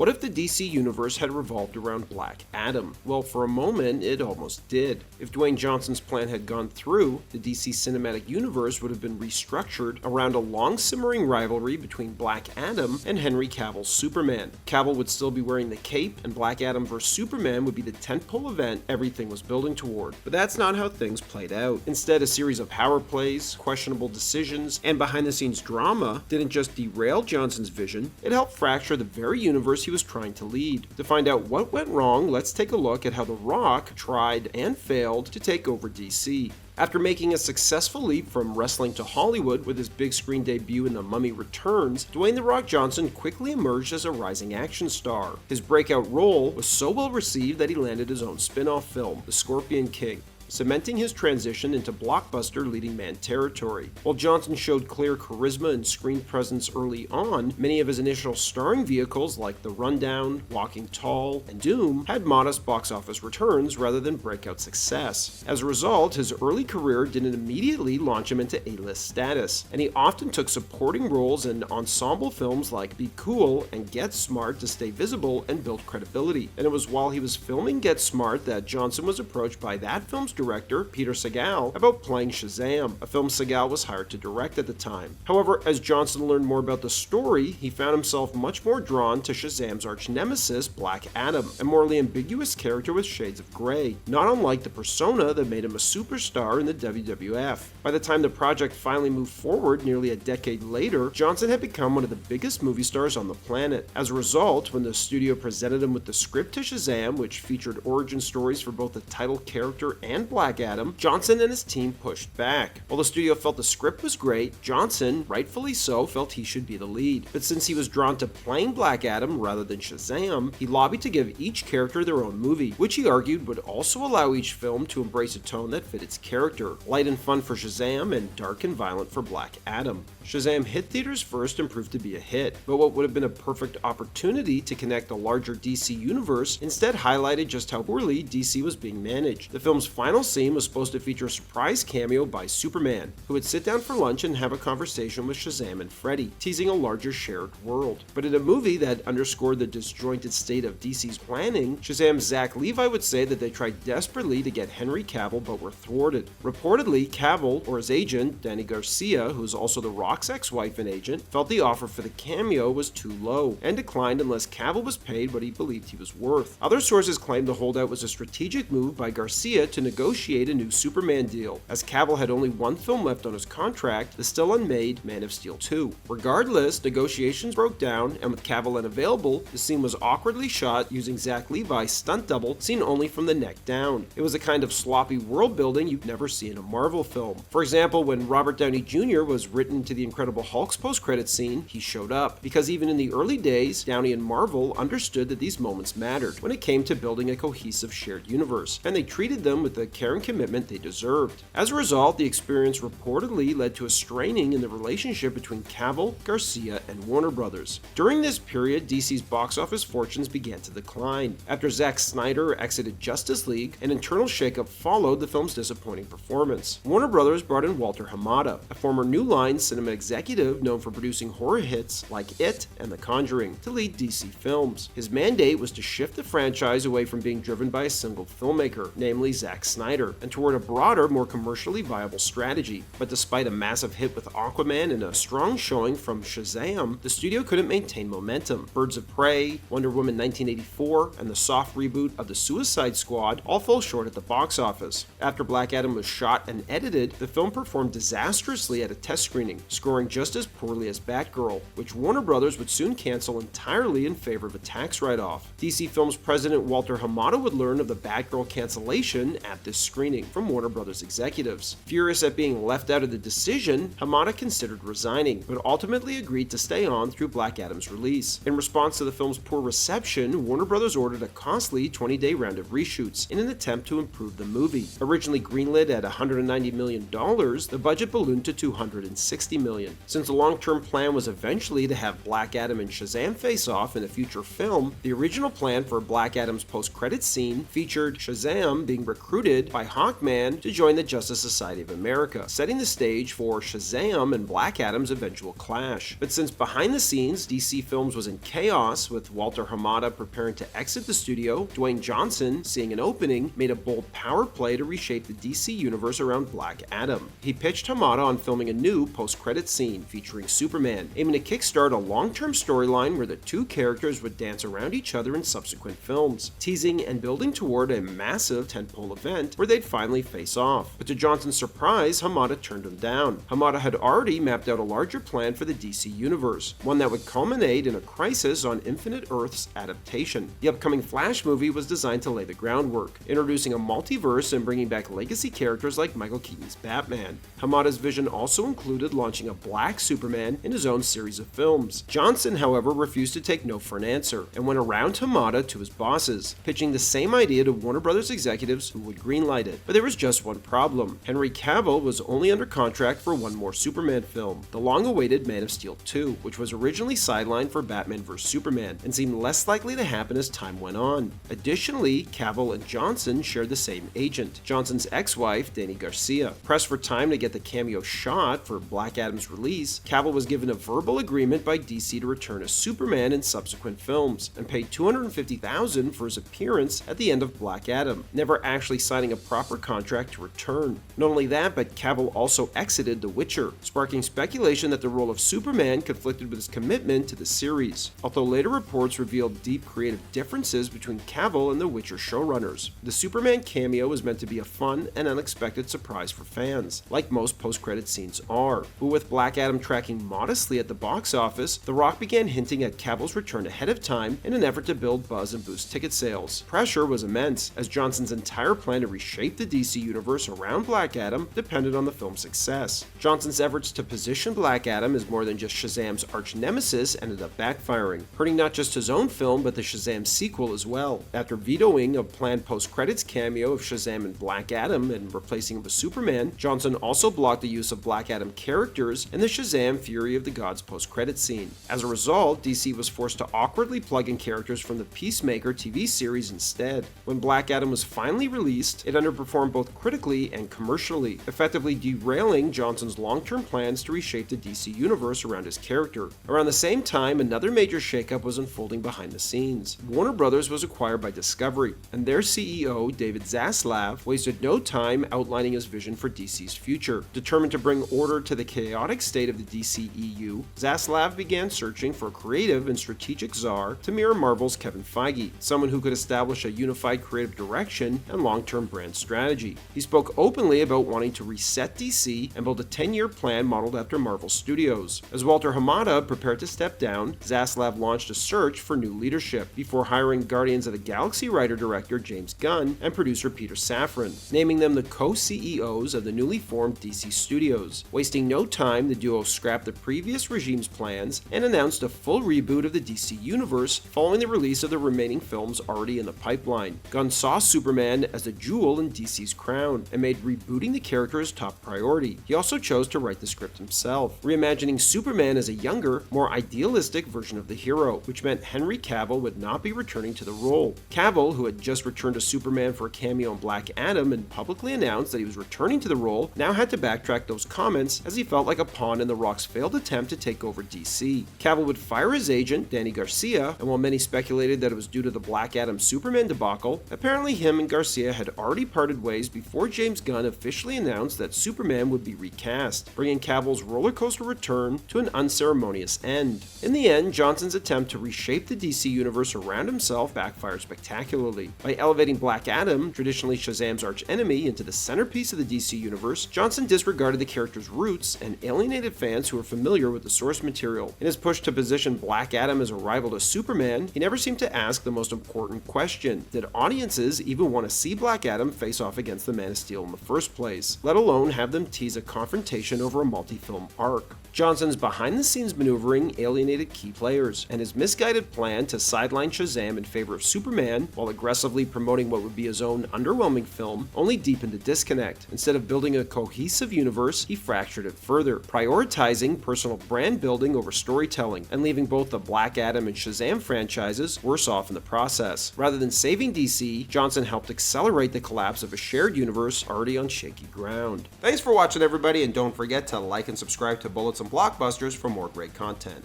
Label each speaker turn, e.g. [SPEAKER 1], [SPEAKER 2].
[SPEAKER 1] What if the DC universe had revolved around Black Adam? Well, for a moment, it almost did. If Dwayne Johnson's plan had gone through, the DC cinematic universe would have been restructured around a long-simmering rivalry between Black Adam and Henry Cavill's Superman. Cavill would still be wearing the cape, and Black Adam vs. Superman would be the tentpole event everything was building toward. But that's not how things played out. Instead, a series of power plays, questionable decisions, and behind-the-scenes drama didn't just derail Johnson's vision, it helped fracture the very universe he was trying to lead. To find out what went wrong, let's take a look at how The Rock tried and failed to take over DC. After making a successful leap from wrestling to Hollywood with his big screen debut in The Mummy Returns, Dwayne "The Rock" Johnson quickly emerged as a rising action star. His breakout role was so well received that he landed his own spin-off film, The Scorpion King, cementing his transition into blockbuster leading man territory. While Johnson showed clear charisma and screen presence early on, many of his initial starring vehicles like The Rundown, Walking Tall, and Doom had modest box office returns rather than breakout success. As a result, his early career didn't immediately launch him into A-list status, and he often took supporting roles in ensemble films like Be Cool and Get Smart to stay visible and build credibility. And it was while he was filming Get Smart that Johnson was approached by that film's director, Peter Segal, about playing Shazam, a film Segal was hired to direct at the time. However, as Johnson learned more about the story, he found himself much more drawn to Shazam's arch-nemesis, Black Adam, a morally ambiguous character with shades of gray, not unlike the persona that made him a superstar in the WWF. By the time the project finally moved forward nearly a decade later, Johnson had become one of the biggest movie stars on the planet. As a result, when the studio presented him with the script to Shazam, which featured origin stories for both the title character and Black Adam, Johnson and his team pushed back. While the studio felt the script was great, Johnson, rightfully so, felt he should be the lead. But since he was drawn to playing Black Adam rather than Shazam, he lobbied to give each character their own movie, which he argued would also allow each film to embrace a tone that fit its character, light and fun for Shazam and dark and violent for Black Adam. Shazam hit theaters first and proved to be a hit, but what would have been a perfect opportunity to connect the larger DC universe instead highlighted just how poorly DC was being managed. The film's final scene was supposed to feature a surprise cameo by Superman, who would sit down for lunch and have a conversation with Shazam and Freddy, teasing a larger shared world. But in a movie that underscored the disjointed state of DC's planning, Shazam's Zach Levi would say that they tried desperately to get Henry Cavill but were thwarted. Reportedly, Cavill, or his agent, Danny Garcia, who is also The Rock's ex-wife and agent, felt the offer for the cameo was too low, and declined unless Cavill was paid what he believed he was worth. Other sources claimed the holdout was a strategic move by Garcia to negotiate a new Superman deal, as Cavill had only one film left on his contract, the still unmade Man of Steel 2. Regardless, negotiations broke down, and with Cavill unavailable, the scene was awkwardly shot using Zach Levi's stunt double, seen only from the neck down. It was a kind of sloppy world building you'd never see in a Marvel film. For example, when Robert Downey Jr. was written to the Incredible Hulk's post-credit scene, he showed up, because even in the early days, Downey and Marvel understood that these moments mattered when it came to building a cohesive shared universe, and they treated them with the care and commitment they deserved. As a result, the experience reportedly led to a straining in the relationship between Cavill, Garcia, and Warner Brothers. During this period, DC's box office fortunes began to decline. After Zack Snyder exited Justice League, an internal shakeup followed the film's disappointing performance. Warner Brothers brought in Walter Hamada, a former New Line cinema executive known for producing horror hits like It and The Conjuring, to lead DC films. His mandate was to shift the franchise away from being driven by a single filmmaker, namely Zack Snyder, and toward a broader, more commercially viable strategy. But despite a massive hit with Aquaman and a strong showing from Shazam, the studio couldn't maintain momentum. Birds of Prey, Wonder Woman 1984, and the soft reboot of The Suicide Squad all fell short at the box office. After Black Adam was shot and edited, the film performed disastrously at a test screening, scoring just as poorly as Batgirl, which Warner Brothers would soon cancel entirely in favor of a tax write-off. DC Films president Walter Hamada would learn of the Batgirl cancellation at this screening from Warner Brothers executives. Furious at being left out of the decision, Hamada considered resigning, but ultimately agreed to stay on through Black Adam's release. In response to the film's poor reception, Warner Brothers ordered a costly 20-day round of reshoots in an attempt to improve the movie. Originally greenlit at $190 million, the budget ballooned to $260 million. Since the long-term plan was eventually to have Black Adam and Shazam face off in a future film, the original plan for Black Adam's post-credits scene featured Shazam being recruited recruited by Hawkman to join the Justice Society of America, setting the stage for Shazam and Black Adam's eventual clash. But since behind the scenes, DC Films was in chaos, with Walter Hamada preparing to exit the studio, Dwayne Johnson, seeing an opening, made a bold power play to reshape the DC universe around Black Adam. He pitched Hamada on filming a new post-credit scene featuring Superman, aiming to kickstart a long-term storyline where the two characters would dance around each other in subsequent films, teasing and building toward a massive tentpole event where they'd finally face off. But to Johnson's surprise, Hamada turned him down. Hamada had already mapped out a larger plan for the DC universe, one that would culminate in a Crisis on Infinite Earths adaptation. The upcoming Flash movie was designed to lay the groundwork, introducing a multiverse and bringing back legacy characters like Michael Keaton's Batman. Hamada's vision also included launching a Black Superman in his own series of films. Johnson, however, refused to take no for an answer and went around Hamada to his bosses, pitching the same idea to Warner Brothers executives who would greenlight it. But there was just one problem. Henry Cavill was only under contract for one more Superman film, the long-awaited Man of Steel 2, which was originally sidelined for Batman vs. Superman and seemed less likely to happen as time went on. Additionally, Cavill and Johnson shared the same agent, Johnson's ex-wife, Dany Garcia. Pressed for time to get the cameo shot for Black Adam's release, Cavill was given a verbal agreement by DC to return as Superman in subsequent films and paid $250,000 for his appearance at the end of Black Adam, never actually signing a proper contract to return. Not only that, but Cavill also exited The Witcher, sparking speculation that the role of Superman conflicted with his commitment to the series, although later reports revealed deep creative differences between Cavill and The Witcher showrunners. The Superman cameo was meant to be a fun and unexpected surprise for fans, like most post-credit scenes are. But with Black Adam tracking modestly at the box office, The Rock began hinting at Cavill's return ahead of time in an effort to build buzz and boost ticket sales. Pressure was immense, as Johnson's entire plan to reshape the DC universe around Black Adam depended on the film's success. Johnson's efforts to position Black Adam as more than just Shazam's arch-nemesis ended up backfiring, hurting not just his own film but the Shazam sequel as well. After vetoing a planned post-credits cameo of Shazam and Black Adam and replacing him with Superman, Johnson also blocked the use of Black Adam characters in the Shazam Fury of the Gods post-credits scene. As a result, DC was forced to awkwardly plug in characters from the Peacemaker TV series instead. When Black Adam was finally released, it underperformed both critically and commercially, effectively derailing Johnson's long-term plans to reshape the DC universe around his character. Around the same time, another major shakeup was unfolding behind the scenes. Warner Brothers was acquired by Discovery, and their CEO, David Zaslav, wasted no time outlining his vision for DC's future. Determined to bring order to the chaotic state of the DCEU, Zaslav began searching for a creative and strategic czar to mirror Marvel's Kevin Feige, someone who could establish a unified creative direction and long-term brand strategy. He spoke openly about wanting to reset DC and build a 10-year plan modeled after Marvel Studios. As Walter Hamada prepared to step down, Zaslav launched a search for new leadership before hiring Guardians of the Galaxy writer-director James Gunn and producer Peter Safran, naming them the co-CEOs of the newly formed DC Studios. Wasting no time, the duo scrapped the previous regime's plans and announced a full reboot of the DC universe following the release of the remaining films already in the pipeline. Gunn saw Superman as a jewel in DC's crown and made rebooting the character his top priority. He also chose to write the script himself, reimagining Superman as a younger, more idealistic version of the hero, which meant Henry Cavill would not be returning to the role. Cavill, who had just returned to Superman for a cameo in Black Adam and publicly announced that he was returning to the role, now had to backtrack those comments as he felt like a pawn in The Rock's failed attempt to take over DC. Cavill would fire his agent, Dany Garcia, and while many speculated that it was due to the Black Adam Superman debacle, apparently him and Garcia had already parted ways before James Gunn officially announced that Superman would be recast, bringing Cavill's rollercoaster return to an unceremonious end. In the end, Johnson's attempt to reshape the DC universe around himself backfired spectacularly. By elevating Black Adam, traditionally Shazam's archenemy, into the centerpiece of the DC universe, Johnson disregarded the character's roots and alienated fans who were familiar with the source material. In his push to position Black Adam as a rival to Superman, he never seemed to ask the most important question: did audiences even want to see Black Adam face off against the Man of Steel in the first place, let alone have them tease a confrontation over a multi-film arc? Johnson's behind-the-scenes maneuvering alienated key players, and his misguided plan to sideline Shazam in favor of Superman while aggressively promoting what would be his own underwhelming film only deepened the disconnect. Instead of building a cohesive universe, he fractured it further, prioritizing personal brand building over storytelling, and leaving both the Black Adam and Shazam franchises worse off in the process. Rather than saving DC, Johnson helped accelerate the collapse of a shared universe already on shaky ground. Thanks for watching, everybody, and don't forget to like and subscribe to Bullets and Blockbusters for more great content.